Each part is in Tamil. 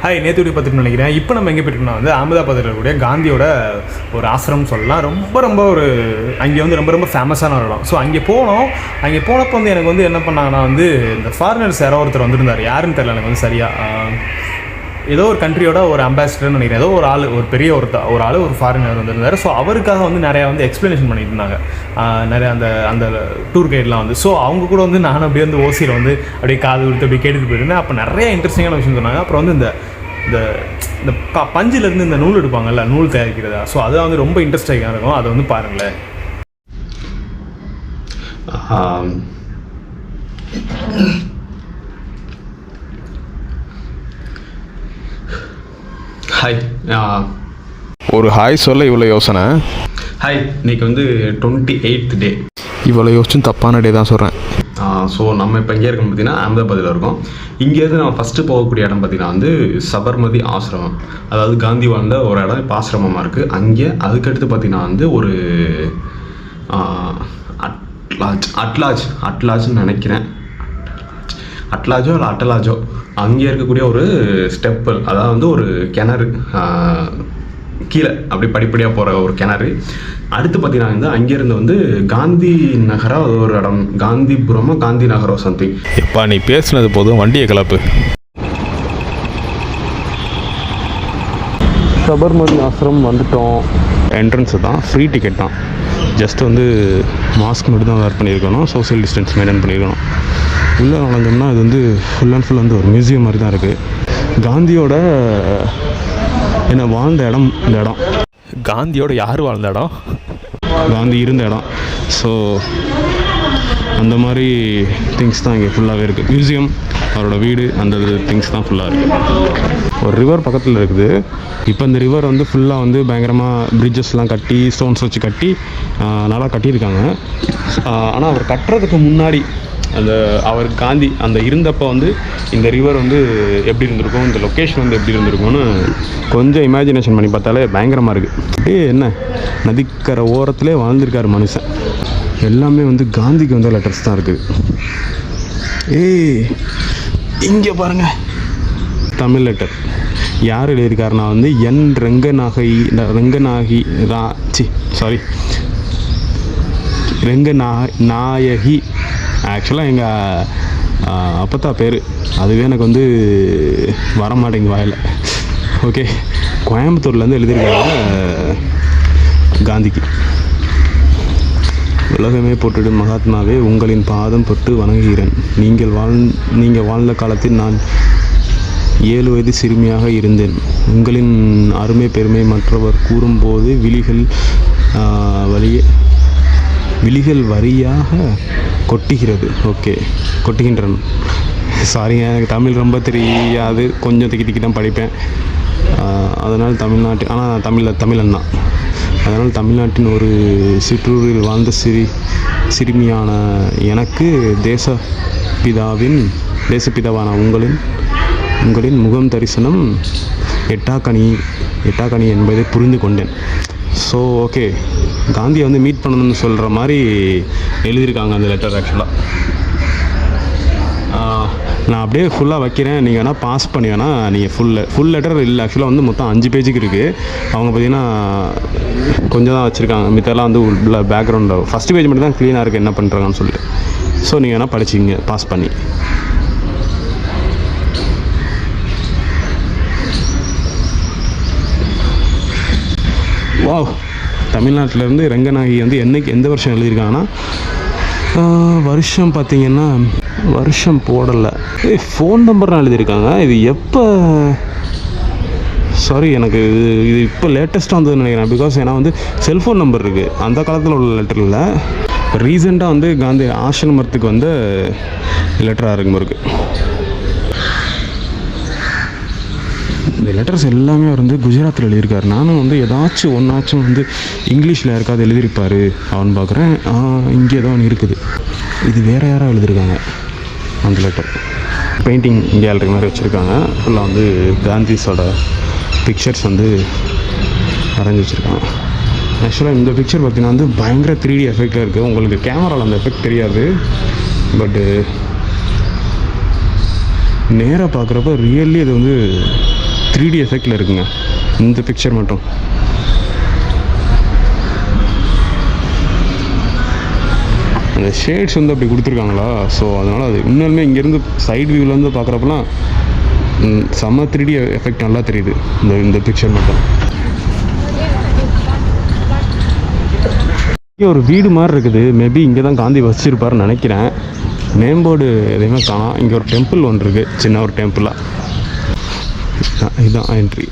ஹாய், நேற்று வீடியோ பார்த்துட்டு நினைக்கிறேன். இப்போ நம்ம எங்கே போய்ட்டுனா வந்து அகமதாபாத்தில் இருக்கக்கூடிய காந்தியோட ஒரு ஆசிரமம் சொல்லலாம். ரொம்ப ஒரு அங்கே வந்து ரொம்ப ஃபேமஸான ஒரு இடம். ஸோ அங்கே போனோம். அங்கே போனப்போ வந்து எனக்கு வந்து என்ன பண்ணாங்கன்னா வந்து இந்த ஃபாரினர்ஸ் யாரோ ஒருத்தர் வந்திருந்தார். யாருன்னு தெரியல எனக்கு வந்து சரியாக. ஏதோ ஒரு கண்ட்ரியோட ஒரு அம்பாசிடர்னு நினைக்கிறேன். ஏதோ ஒரு ஆள், ஒரு பெரிய ஒரு ஆள், ஒரு ஃபாரினர் வந்திருந்தார். ஸோ அவருக்காக வந்து நிறையா வந்து எக்ஸ்ப்ளனேஷன் பண்ணிட்டு இருந்தாங்க நிறையா அந்த டூர் கைட்லாம் வந்து. ஸோ அவங்க கூட வந்து நானும் அப்படியே வந்து ஓசியில் வந்து அப்படியே காது கொடுத்து அப்படியே கேட்டுட்டு போயிருந்தேன். அப்போ நிறைய இன்ட்ரெஸ்டிங்கான விஷயம் சொன்னாங்க. அப்புறம் வந்து இந்த பஞ்சிலேருந்து இந்த நூல் எடுப்பாங்கல்ல, நூல் தயாரிக்கிறதா. ஸோ அது வந்து ரொம்ப இன்ட்ரெஸ்டிங்காக இருக்கும். அதை வந்து பாருங்களேன். ஹாய். ஒரு ஹாய் சொல்ல இவ்வளோ யோசனை. ஹாய், இன்றைக்கி வந்து 28th டே. இவ்வளோ யோசிச்சும் தப்பான டே தான் சொல்கிறேன். ஸோ நம்ம இப்போ எங்கே இருக்கோம் பார்த்தீங்கன்னா அகமதாபாத்தில் இருக்கோம். இங்கேருந்து நம்ம ஃபஸ்ட்டு போகக்கூடிய இடம் பார்த்திங்கன்னா வந்து சபர்மதி ஆசிரமம். அதாவது காந்தி வாழ்ந்த ஒரு இடம் இப்போ ஆசிரமமாக இருக்குது. அங்கே அதுக்கடுத்து பார்த்திங்கன்னா வந்து ஒரு அட்லாஜ்னு நினைக்கிறேன். அட்லாஜோ இல்லை அட்டலாஜோ, அங்கே இருக்கக்கூடிய ஒரு ஸ்டெப்பு, அதாவது வந்து ஒரு கிணறு, கீழே அப்படி படிப்படியாக போகிற ஒரு கிணறு. அடுத்து பார்த்தீங்கன்னா வந்து அங்கேருந்து வந்து காந்தி நகரா ஒரு இடம், காந்திபுரமா காந்தி நகரோ சம்திங். எப்பா நீ பேசுனது போதும், வண்டியை கிளப்பு. சபர்மதி ஆசிரமம் வந்துட்டோம். என்ட்ரன்ஸு தான், ஃப்ரீ டிக்கெட் தான். ஜஸ்ட் வந்து மாஸ்க் மட்டும் தான் வேர் பண்ணியிருக்கணும், சோஷியல் டிஸ்டன்ஸ் மெயின்டைன் பண்ணியிருக்கணும். உள்ளே நுழைஞ்சோம்னா இது வந்து ஃபுல் அண்ட் ஃபுல் வந்து ஒரு மியூசியம் மாதிரி தான் இருக்குது. காந்தியோட என்ன வாழ்ந்த இடம் இந்த இடம். காந்தியோட யார் வாழ்ந்த இடம்? காந்தி இருந்த இடம். ஸோ அந்த மாதிரி திங்ஸ் தான் இங்கே ஃபுல்லாகவே இருக்குது. மியூசியம், அவரோட வீடு, அந்த திங்ஸ் தான் ஃபுல்லாக இருக்குது. ஒரு ரிவர் பக்கத்தில் இருக்குது. இப்போ இந்த ரிவர் வந்து ஃபுல்லாக வந்து பயங்கரமாக பிரிட்ஜஸ்லாம் கட்டி, ஸ்டோன்ஸ் வச்சு கட்டி நல்லா கட்டியிருக்காங்க. ஆனால் அவர் கட்டுறதுக்கு முன்னாடி அவர் காந்தி அந்த இருந்தப்போ வந்து இந்த ரிவர் வந்து எப்படி இருந்திருக்கும், இந்த லொக்கேஷன் வந்து எப்படி இருந்திருக்கும்னு கொஞ்சம் இமேஜினேஷன் பண்ணி பார்த்தாலே பயங்கரமாக இருக்குது. என்ன நதிக்கரை ஓரத்துலேயே வாழ்ந்திருக்காரு மனுஷன். எல்லாமே வந்து காந்திக்கு வந்த லெட்டர்ஸ் தான் இருக்குது. இங்கே பாருங்கள், தமிழ் லெட்டர். யார் எழுதியிருக்காருனா வந்து என் ரங்கநாயகி. ஆக்சுவலாக எங்கள் அப்பத்தா பேர், அதுவே எனக்கு வந்து வரமாட்டேங்குது வாயில். ஓகே, கோயம்புத்தூர்லேருந்து எழுதியிருக்காங்க காந்திக்கு. உலகமே போட்டுடும் மகாத்மாவே, உங்களின் பாதம் தொட்டு வணங்குகிறேன். நீங்கள் வாழ்ந்த காலத்தில் நான் 7 வயது சிறுமியாக இருந்தேன். உங்களின் அருமை பெருமை மற்றவர் கூறும்போது விழிகள் வரியாக கொட்டுகின்றன. சாரிங்க, எனக்கு தமிழ் ரொம்ப தெரியாது, கொஞ்சம் திக்கி தான் படிப்பேன். அதனால் தமிழன் தான். அதனால் தமிழ்நாட்டின் ஒரு சிற்றூரில் வாழ்ந்த சிறுமியான எனக்கு தேசப்பிதாவான உங்களின் முகம் தரிசனம் எட்டாக்கனி என்பதை புரிந்து கொண்டேன். ஸோ ஓகே, காந்தியை வந்து மீட் பண்ணணும்னு சொல்கிற மாதிரி எழுதியிருக்காங்க அந்த லெட்டர். ஆக்சுவலாக நான் அப்படியே ஃபுல்லாக வைக்கிறேன், நீங்கள் வேணால் பாஸ் பண்ணி வேணால் நீங்கள் ஃபுல் லெட்டர் இல்லை. ஆக்சுவலாக வந்து மொத்தம் 5 பேஜுக்கு இருக்குது. அவங்க பார்த்திங்கன்னா கொஞ்சம் தான் வச்சுருக்காங்க, மித்தெல்லாம் வந்து உள்ள பேக்ரவுண்டில் ஃபஸ்ட்டு பேஜ் மட்டும் தான் க்ளீனாக இருக்குது என்ன பண்ணுறாங்கன்னு சொல்லிட்டு. ஸோ நீங்கள் வேணால் படிச்சிங்க பாஸ் பண்ணி. வாவ், தமிழ்நாட்டிலேருந்து ரங்கநாயகி வந்து எந்த வருஷம் எழுதியிருக்காங்கன்னா, வருஷம் பார்த்திங்கன்னா வருஷம் போடலை, ஃபோன் நம்பர்லாம் எழுதியிருக்காங்க. இது எப்போ, சாரி எனக்கு இது இப்போ லேட்டஸ்ட்டாக வந்ததுன்னு நினைக்கிறேன். பிகாஸ் ஏன்னா வந்து செல்ஃபோன் நம்பர் இருக்குது, அந்த காலத்தில் உள்ள லெட்டர் இல்லை. ரீசெண்டாக வந்து காந்தி ஆசிரமத்துக்கு வந்து லெட்டராக இருக்குது. இந்த லெட்டர்ஸ் எல்லாமே வந்து குஜராத்தில் எழுதியிருக்காரு. நானும் வந்து ஏதாச்சும் ஒன்றாச்சும் வந்து இங்கிலீஷில் யாருக்காவது எழுதியிருப்பார் அவன் பார்க்குறேன். இங்கே தான் இருக்குது. இது வேறு யாராக எழுதியிருக்காங்க அந்த லெட்டர். பெயிண்டிங் கேலரி மாதிரி வச்சுருக்காங்க. ஃபுல்லாக வந்து காந்திஸோட பிக்சர்ஸ் வந்து வரைஞ்சி வச்சுருக்காங்க. ஆக்சுவலாக இந்த பிக்சர் பார்த்திங்கன்னா வந்து பயங்கர 3D எஃபெக்டாக இருக்குது. உங்களுக்கு கேமராவில் அந்த எஃபெக்ட் தெரியாது, பட்டு நேராக பார்க்குறப்ப ரியல்லி இது வந்து 3D எஃபெக்டில் இருக்குங்க இந்த பிக்சர் மட்டும். அந்த ஷேட்ஸ் வந்து அப்படி கொடுத்துருக்காங்களா, ஸோ அதனால் அது இன்னுமே இங்கேருந்து சைடு வியூவிலேருந்து பார்க்குறப்பெல்லாம் செம்ம 3D எஃபெக்ட் நல்லா தெரியுது இந்த பிக்சர் மட்டும். இங்கே ஒரு வீடு மாதிரி இருக்குது, மேபி இங்கே தான் காந்தி வச்சிருப்பாருன்னு நினைக்கிறேன். நேம் போர்டு எதையுமே காணோம். இங்கே ஒரு டெம்பிள் ஒன்று இருக்குது, சின்ன ஒரு டெம்பிளாக. இதுதான் என்ட்ரி.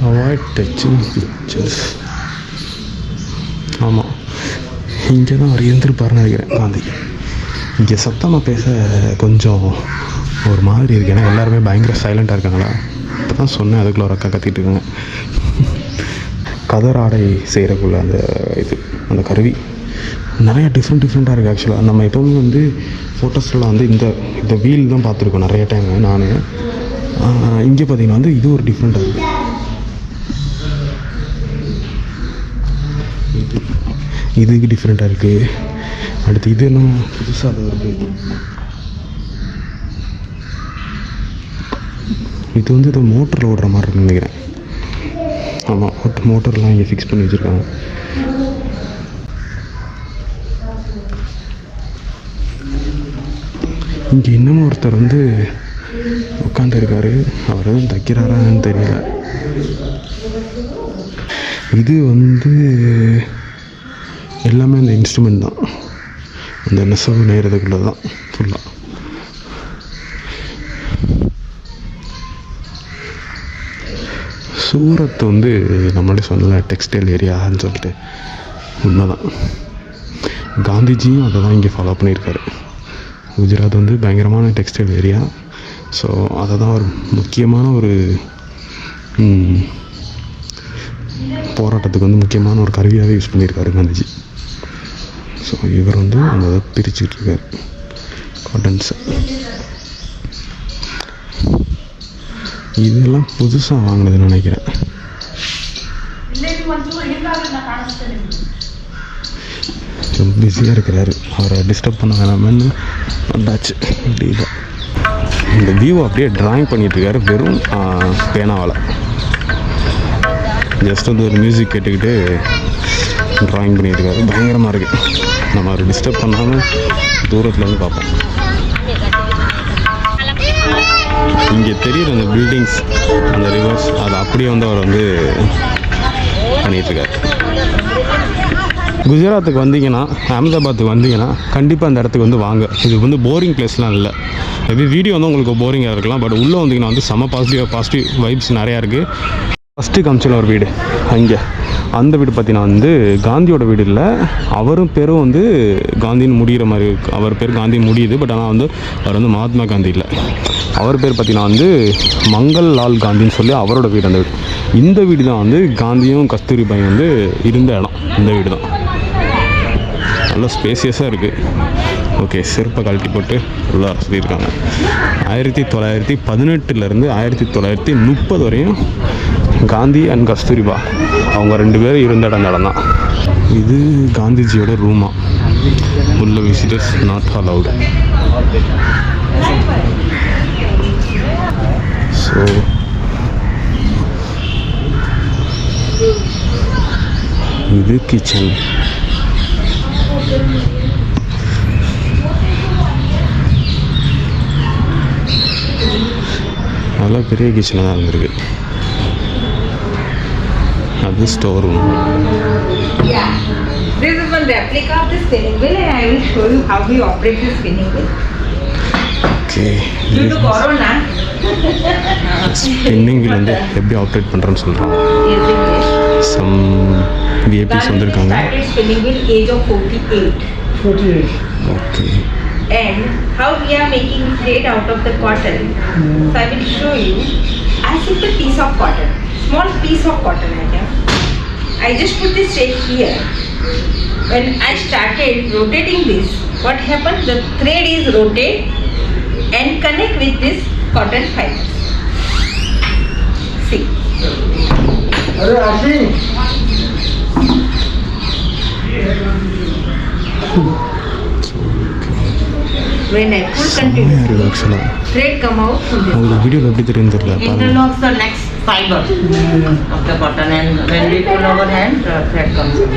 Avoid touching pictures. ஆமாம், இங்கே தான் அவர் இருந்திருப்பாருன்னு நினைக்கிறேன் காந்தி. இங்கே சத்தமாக பேச கொஞ்சம் ஒரு மாதிரி இருக்கு, ஏன்னா எல்லாருமே பயங்கர சைலண்ட்டாக இருக்காங்களா. இப்போ தான் சொன்னேன், அதுக்குள்ளே ஒரு அக்கா கத்திட்டு இருக்காங்க. கதர் ஆடை செய்கிறக்குள்ள அந்த கருவி நிறைய டிஃப்ரெண்ட்டாக இருக்குது. ஆக்சுவலாக நம்ம எப்போவுமே வந்து ஃபோட்டோஸ்லாம் வந்து இந்த வீல் தான் பார்த்துருக்கோம் நிறைய டைம் நான். இங்கே பார்த்தீங்கன்னா வந்து இது ஒரு டிஃப்ரெண்ட்டாக இருக்குது. இதுக்கு டிஃப்ரெண்ட்டாக இருக்குது. அடுத்து இது என்ன புதுசாக அது இருக்குது. இது வந்து இது மோட்டரில் ஓடுற மாதிரி இருக்குன்னு நினைக்கிறேன். ஆமாம், மோட்டர்லாம் இங்கே ஃபிக்ஸ் பண்ணி வச்சுருக்காங்க. இங்கே இன்னமும் ஒருத்தர் வந்து உட்காந்துருக்காரு, அவர் எதுவும் தைக்கிறாரான்னு தெரியல. இது வந்து எல்லாமே அந்த இன்ஸ்ட்ருமெண்ட் தான், அந்த நெசவு நெய்கிறதுக்குள்ளே தான் ஃபுல்லாக. சூரத் வந்து நம்மளே சொல்லலை டெக்ஸ்டைல் ஏரியான்னு சொல்லிட்டு, உண்மைதான். காந்திஜியும் அதை தான் இங்கே ஃபாலோ பண்ணியிருக்காரு. குஜராத் வந்து பயங்கரமான டெக்ஸ்டைல் ஏரியா. ஸோ அதை தான் ஒரு முக்கியமான ஒரு போராட்டத்துக்கு வந்து முக்கியமான ஒரு கருவியாகவே யூஸ் பண்ணியிருக்காரு காந்திஜி. ஸோ இவர் வந்து அந்த இதை பிரிச்சுக்கிட்டு இருக்கார் காட்டன்ஸை. இதெல்லாம் புதுசாக வாங்கினதுன்னு நினைக்கிறேன். ரொம்ப பிஸியாக இருக்கிறாரு, அவரை டிஸ்டர்ப் பண்ண வேணாமன்னு வந்தாச்சு. முடியல. இந்த வியூவை அப்படியே ட்ராயிங் பண்ணிகிட்ருக்காரு வெறும் பேனாவால். ஜஸ்ட் வந்து ஒரு மியூசிக் கேட்டுக்கிட்டு ட்ராயிங் பண்ணிகிட்ருக்காரு. பயங்கரமாக இருக்குது. நம்ம அவரை டிஸ்டர்ப் பண்ணாமல் தூரத்துலேருந்து பார்ப்போம். இங்கே தெரியுற அந்த பில்டிங்ஸ், அந்த ரிவர்ஸ், அது அப்படியே வந்து அவர் வந்து பண்ணிகிட்ருக்காரு. குஜராத்துக்கு வந்தீங்கன்னா, அகமதாபாத்துக்கு வந்தீங்கன்னா கண்டிப்பாக அந்த இடத்துக்கு வந்து வாங்க. இது வந்து போரிங் பிளேஸ்லாம் இல்லை. மேபி வீடியோ வந்து உங்களுக்கு போரிங்காக இருக்கலாம், பட் உள்ளே வந்தீங்கன்னா வந்து செம்ம பாசிட்டிவ் வைப்ஸ் நிறையா இருக்குது. ஃபஸ்ட்டு காமிச்சில் ஒரு வீடு, அங்கே அந்த வீடு பார்த்தீங்கன்னா வந்து காந்தியோட வீடு இல்லை, அவரும் பேரும் வந்து காந்தின்னு முடிகிற மாதிரி இருக்குது. அவர் பேர் காந்தி முடியுது, பட் ஆனால் வந்து அவர் வந்து மகாத்மா காந்தி இல்லை. அவர் பேர் பார்த்தீங்கன்னா வந்து மங்கள் லால் காந்தின்னு சொல்லி அவரோட வீடு அந்த வீடு. இந்த வீடு தான் வந்து காந்தியும் கஸ்தூரிபாயும் வந்து இருந்த இடம். இந்த வீடு தான் நல்லா ஸ்பேசியஸாக இருக்குது. ஓகே, செருப்பை கழட்டி போட்டு நல்லா சொல்லியிருக்காங்க. 1918 1930 வரையும் காந்தி அண்ட் கஸ்தூரிபா அவங்க 2 பேரும் இருந்த இடம் தான். இது காந்திஜியோட ரூமா. உள்ள விசிட்டர்ஸ் நாட் அலவுடு. ஸோ இது கிச்சன். நல்லா பெரிய கிச்சனாக தான் இருந்திருக்கு. அது store room. This is one replica of the spinning wheel, and I will show you how we operate the spinning wheel. Okay. Due to corona, spinning wheel வந்து எப்படி ஆப்ரேட் பண்ணுறேன்னு சொல்கிறாங்க. சம் விஐபிஸ் வந்திருக்காங்க. started spinning wheel age of 48. Okay. And how we are making thread out of the cotton. So I will show you. I took a piece of cotton, small piece of cotton item. I just put this thread here. When I started rotating this, what happened? The thread is rotate and connect with this cotton fiber. See. When I pull continuously, ஆக்சுவலாக thread come out from this. உங்களுக்கு வீடியோவில் எப்படி தெரியும் தெரியல பாருங்க. interlocks the next fiber of the cotton, and when we pull our hand, thread comes out.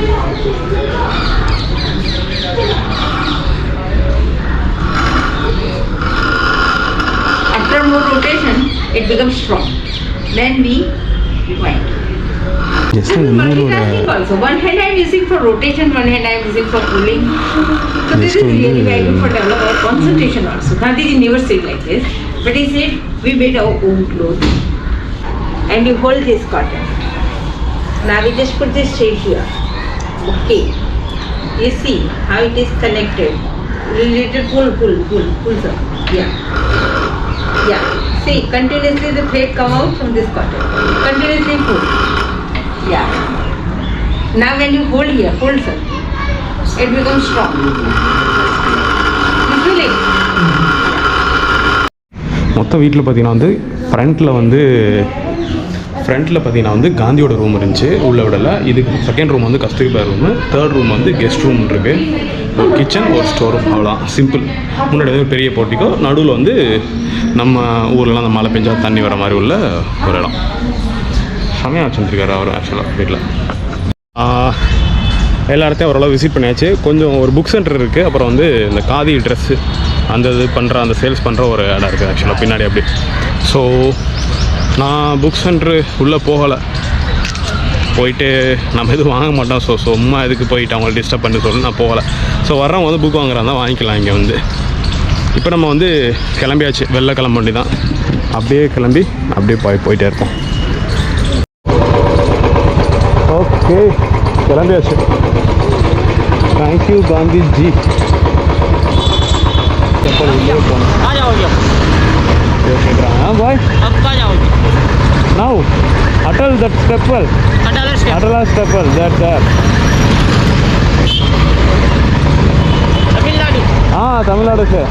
After more rotation, it becomes strong. Then we wind. Just And இந்த நூலோட multitasking also. One hand I am using for rotation, one hand I am using for pulling. So this is really very good for develop our concentration also. Gandhiji never said like this, but he said we made our own clothes and you hold this cotton. Now we just put this straight here. Okay. You see how it is connected. Little pull sir. Yeah. Yeah. See, continuously the thread come out from this cotton. Continuously pull. Yeah. Now when you hold here, hold sir, it becomes strong. You feel it? மொத்தம் வீட்டில் பார்த்தீங்கன்னா வந்து ஃப்ரண்ட்டில் பார்த்தீங்கன்னா வந்து காந்தியோட ரூம் இருந்துச்சு, உள்ள விடல. இதுக்கு செகண்ட் ரூம் வந்து கஸ்தூரிபா ரூமு, தேர்ட் ரூம் வந்து கெஸ்ட் ரூம் இருக்குது, ஒரு கிச்சன், ஒரு ஸ்டோர் ரூம், அவ்வளோதான் சிம்பிள். முன்னாடி வந்து பெரிய போர்ட்டிக்கோ, நடுவில் வந்து நம்ம ஊர்லலாம் அந்த மழை பெஞ்சா தண்ணி வர மாதிரி உள்ள ஒரு இடம். செமையாக வச்சுருக்காரு அவர் ஆக்சுவலாக வீட்டில். எல்லா இடத்தையும் ஓரளவு விசிட் பண்ணியாச்சு. கொஞ்சம் ஒரு புக் சென்டர் இருக்குது, அப்புறம் வந்து இந்த காதி ட்ரெஸ்ஸு அந்த இது பண்ணுற அந்த சேல்ஸ் பண்ணுற ஒரு இடம் இருக்குது ஆக்சுவலாக பின்னாடி அப்படி. ஸோ நான் புக் சென்ட்ரு உள்ளே போயிட்டு நம்ம எதுவும் வாங்க மாட்டோம். ஸோ சும்மா இதுக்கு போயிட்டு அவங்களை டிஸ்டர்ப் பண்ணி சொல்லி நான் போகலை. ஸோ வர்றவங்க வந்து புக் வாங்குறாங்க வாங்கிக்கலாம் இங்கே வந்து. இப்போ நம்ம வந்து கிளம்பியாச்சு, வெளில கிளம்ப வேண்டி தான். அப்படியே கிளம்பி அப்படியே போயிட்டே இருப்போம். ஓகே, கிளம்பியாச்சு. தேங்க்யூ காந்திஜி. எப்போ உள்ளே போகணும் கேட்குறாங்க. பாய் now Atal that stepwell, Atala stepwell that there. Tamil Nadu sir.